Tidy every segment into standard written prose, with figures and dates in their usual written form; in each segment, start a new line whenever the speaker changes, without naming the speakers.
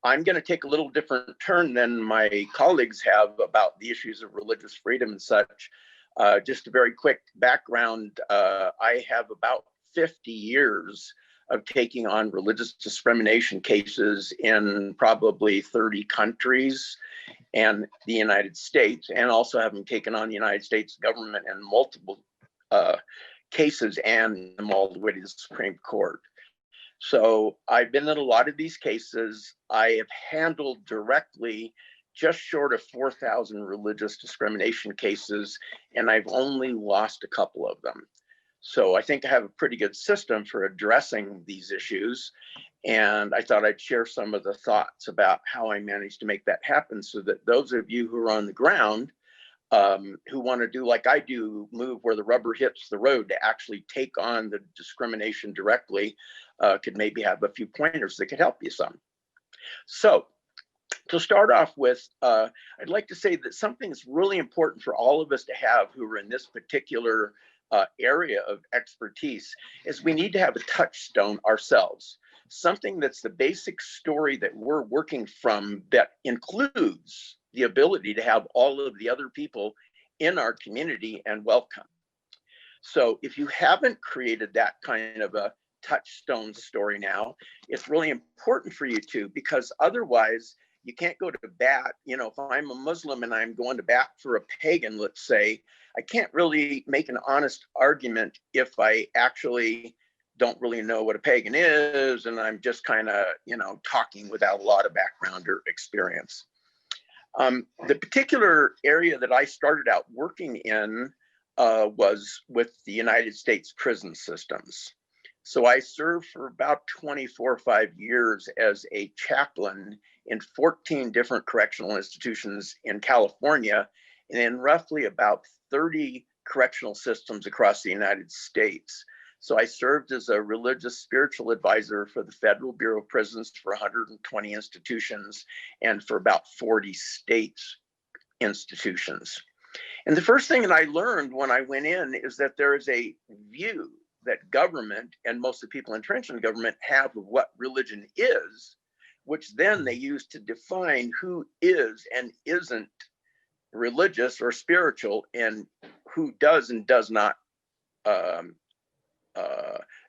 I'm going to take a little different turn than my colleagues have about the issues of religious freedom and such. Just a very quick background. I have about 50 years of taking on religious discrimination cases in probably 30 countries and the United States, and also having taken on the United States government in multiple cases and them all the way to the Supreme Court. So I've been in a lot of these cases. I have handled directly just short of 4,000 religious discrimination cases, and I've only lost a couple of them. So I think I have a pretty good system for addressing these issues. And I thought I'd share some of the thoughts about how I managed to make that happen, so that those of you who are on the ground who want to do like I do, move where the rubber hits the road to actually take on the discrimination directly, could maybe have a few pointers that could help you some. So to start off with, I'd like to say that something that's really important for all of us to have who are in this particular area of expertise is we need to have a touchstone ourselves. Something that's the basic story that we're working from that includes the ability to have all of the other people in our community and welcome. So if you haven't created that kind of a touchstone story now, it's really important for you to, because otherwise you can't go to bat. You know, if I'm a Muslim and I'm going to bat for a pagan, let's say, I can't really make an honest argument if I actually don't really know what a pagan is, and I'm just kind of, you know, talking without a lot of background or experience. The particular area that I started out working in was with the United States prison systems. So I served for about 24 or 5 years as a chaplain in 14 different correctional institutions in California, and in roughly about 30 correctional systems across the United States. So I served as a religious spiritual advisor for the Federal Bureau of Prisons for 120 institutions and for about 40 states institutions. And the first thing that I learned when I went in is that there is a view that government and most of the people entrenched in government have of what religion is, which then they use to define who is and isn't religious or spiritual, and who does and does not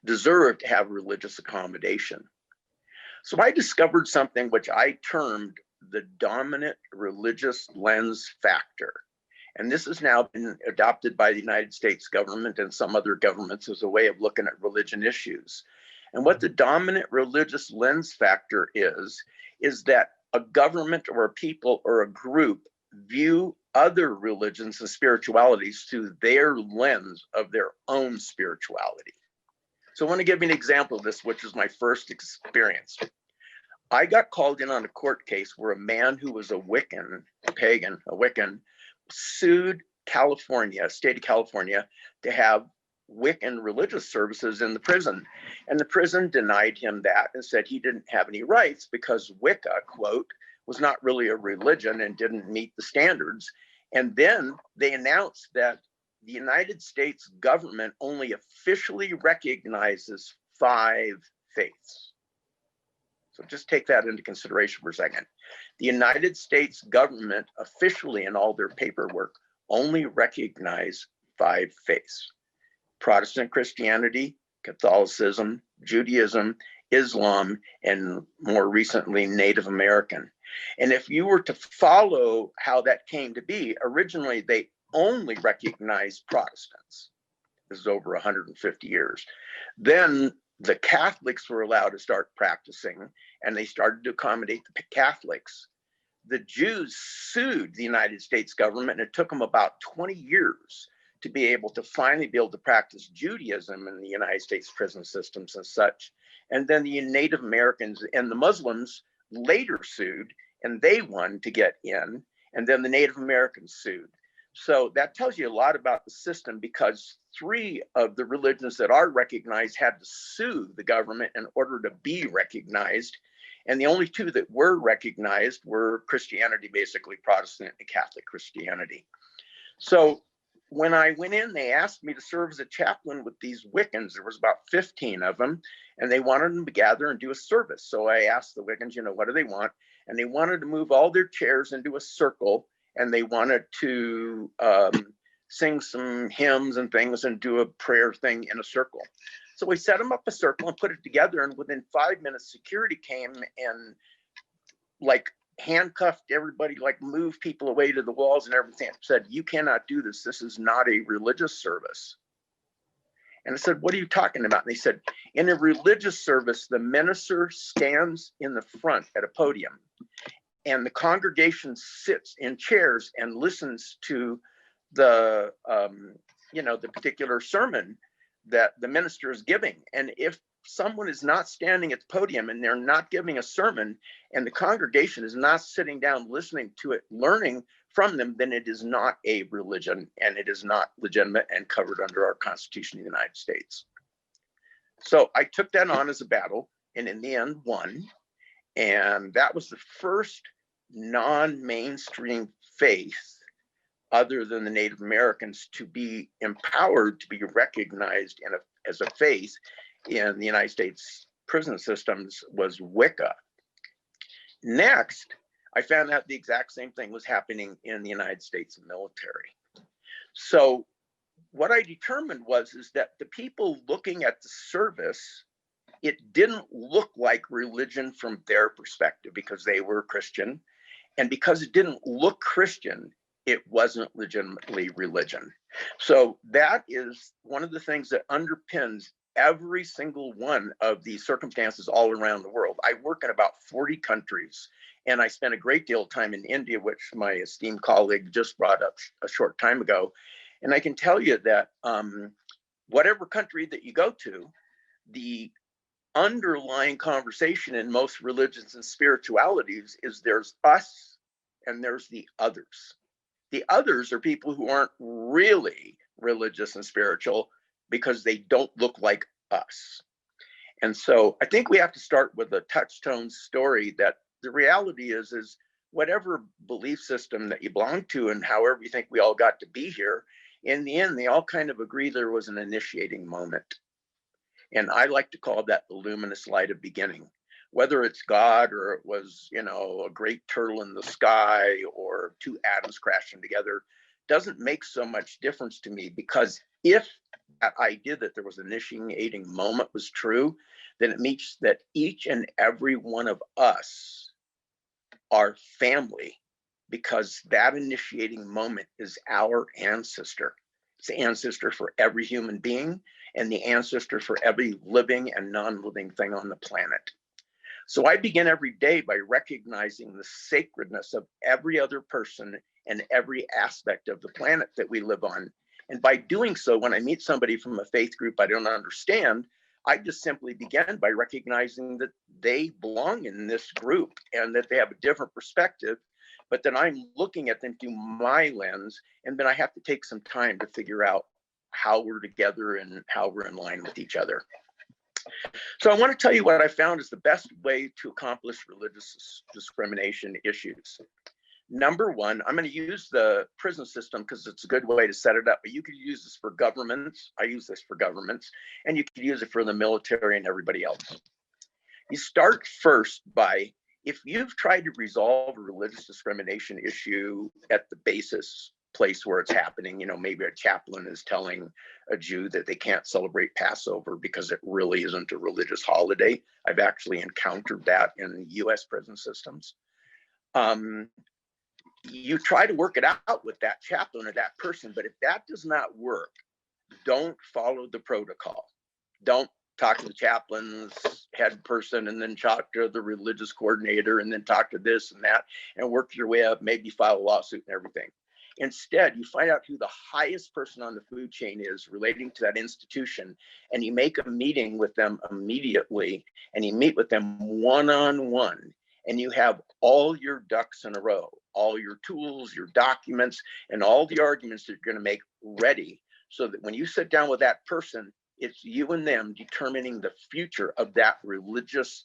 deserve to have religious accommodation. So I discovered something which I termed the dominant religious lens factor. And this has now been adopted by the United States government and some other governments as a way of looking at religion issues. And what the dominant religious lens factor is that a government or a people or a group view other religions and spiritualities through their lens of their own spirituality. So I want to give you an example of this, which is my first experience. I got called in on a court case where a man who was a Wiccan, a pagan, a Wiccan, sued California, state of California, to have Wiccan religious services in the prison. And the prison denied him that and said he didn't have any rights because Wicca, quote, was not really a religion and didn't meet the standards. And then they announced that the United States government only officially recognizes 5 faiths. So just take that into consideration for a second. The United States government officially in all their paperwork only recognize 5 faiths: Protestant Christianity, Catholicism, Judaism, Islam, and more recently, Native American. And if you were to follow how that came to be, originally they only recognized Protestants. This is over 150 years. Then the Catholics were allowed to start practicing, and they started to accommodate the Catholics. The Jews sued the United States government, and it took them about 20 years to be able to finally be able to practice Judaism in the United States prison systems and such. And then the Native Americans and the Muslims later sued, and they won to get in, and then the Native Americans sued. So that tells you a lot about the system, because 3 of the religions that are recognized had to sue the government in order to be recognized. And the only 2 that were recognized were Christianity, basically Protestant and Catholic Christianity. So when I went in, they asked me to serve as a chaplain with these Wiccans. There was about 15 of them, and they wanted them to gather and do a service. So I asked the Wiccans, what do they want? And they wanted to move all their chairs into a circle, and they wanted to sing some hymns and things and do a prayer thing in a circle. So we set them up a circle and put it together, and within 5 minutes, security came and handcuffed everybody, moved people away to the walls and everything, said, "You cannot do this. This is not a religious service." And I said, "What are you talking about?" And they said, "In a religious service, the minister stands in the front at a podium, and the congregation sits in chairs and listens to the particular sermon that the minister is giving. And if someone is not standing at the podium and they're not giving a sermon and the congregation is not sitting down listening to it, learning from them, then it is not a religion, and it is not legitimate and covered under our Constitution of the United States." So I took that on as a battle, and in the end won. And that was the first non-mainstream faith other than the Native Americans to be empowered to be recognized as a faith in the United States prison systems was Wicca. Next, I found out the exact same thing was happening in the United States military. So what I determined is that the people looking at the service, it didn't look like religion from their perspective because they were Christian. And because it didn't look Christian, it wasn't legitimately religion. So that is one of the things that underpins every single one of these circumstances all around the world. I work in about 40 countries, and I spent a great deal of time in India, which my esteemed colleague just brought up a short time ago. And I can tell you that whatever country that you go to, the underlying conversation in most religions and spiritualities is there's us and there's the others. The others are people who aren't really religious and spiritual because they don't look like us. And so I think we have to start with a touchstone story that the reality is whatever belief system that you belong to and however you think we all got to be here, in the end, they all kind of agree there was an initiating moment. And I like to call that the luminous light of beginning. Whether it's God or it was, a great turtle in the sky or two atoms crashing together, doesn't make so much difference to me, because if that idea that there was an initiating moment was true, then it means that each and every one of us are family, because that initiating moment is our ancestor. It's the ancestor for every human being and the ancestor for every living and non-living thing on the planet. So I begin every day by recognizing the sacredness of every other person and every aspect of the planet that we live on. And by doing so, when I meet somebody from a faith group I don't understand, I just simply begin by recognizing that they belong in this group and that they have a different perspective, but then I'm looking at them through my lens, and then I have to take some time to figure out how we're together and how we're in line with each other. So I want to tell you what I found is the best way to accomplish religious discrimination issues. Number one, I'm going to use the prison system because it's a good way to set it up, but you could use this for governments. I use this for governments, and you could use it for the military and everybody else. You start first by, if you've tried to resolve a religious discrimination issue at the basis place where it's happening, maybe a chaplain is telling a Jew that they can't celebrate Passover because it really isn't a religious holiday. I've actually encountered that in US prison systems. You try to work it out with that chaplain or that person, but if that does not work, don't follow the protocol. Don't talk to the chaplain's head person and then talk to the religious coordinator and then talk to this and that and work your way up, maybe file a lawsuit and everything. Instead, you find out who the highest person on the food chain is relating to that institution, and you make a meeting with them immediately, and you meet with them one-on-one, and you have all your ducks in a row, all your tools, your documents, and all the arguments that you're going to make ready, so that when you sit down with that person, it's you and them determining the future of that religious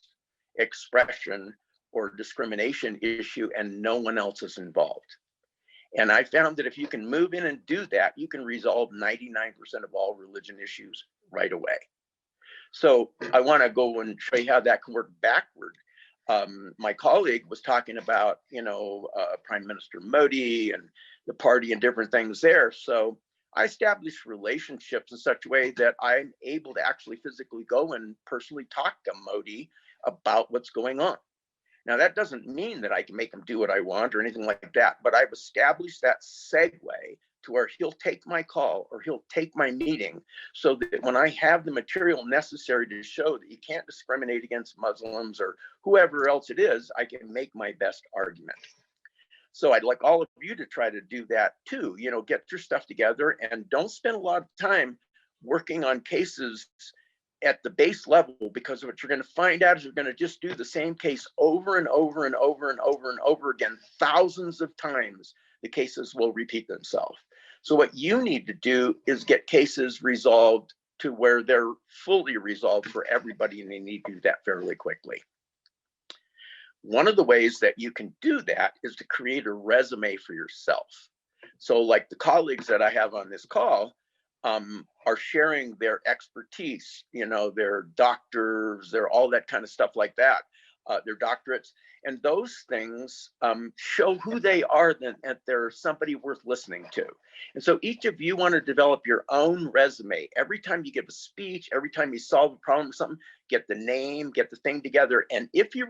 expression or discrimination issue, and no one else is involved. And I found that if you can move in and do that, you can resolve 99% of all religion issues right away. So I want to go and show you how that can work backward. My colleague was talking about, Prime Minister Modi and the party and different things there. So I established relationships in such a way that I'm able to actually physically go and personally talk to Modi about what's going on. Now, that doesn't mean that I can make him do what I want or anything like that, but I've established that segue to where he'll take my call or he'll take my meeting, so that when I have the material necessary to show that you can't discriminate against Muslims or whoever else it is, I can make my best argument. So I'd like all of you to try to do that too, get your stuff together and don't spend a lot of time working on cases at the base level, because what you're going to find out is you're going to just do the same case over and over and over and over and over again. Thousands of times the cases will repeat themselves. So what you need to do is get cases resolved to where they're fully resolved for everybody, and they need to do that fairly quickly. One of the ways that you can do that is to create a resume for yourself. So like the colleagues that I have on this call, are sharing their expertise, their doctors, their all that kind of stuff like that, their doctorates, and those things show who they are, that they're somebody worth listening to. And so each of you want to develop your own resume. Every time you give a speech, every time you solve a problem or something, get the name, get the thing together. And if you,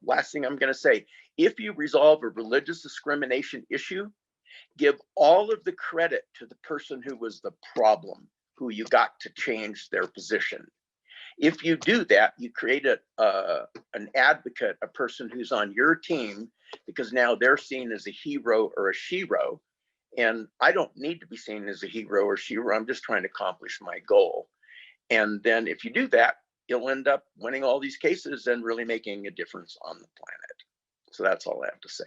last thing I'm going to say, if you resolve a religious discrimination issue, give all of the credit to the person who was the problem, who you got to change their position. If you do that, you create an advocate, a person who's on your team, because now they're seen as a hero or a shero. And I don't need to be seen as a hero or shero. I'm just trying to accomplish my goal. And then if you do that, you'll end up winning all these cases and really making a difference on the planet. So that's all I have to say.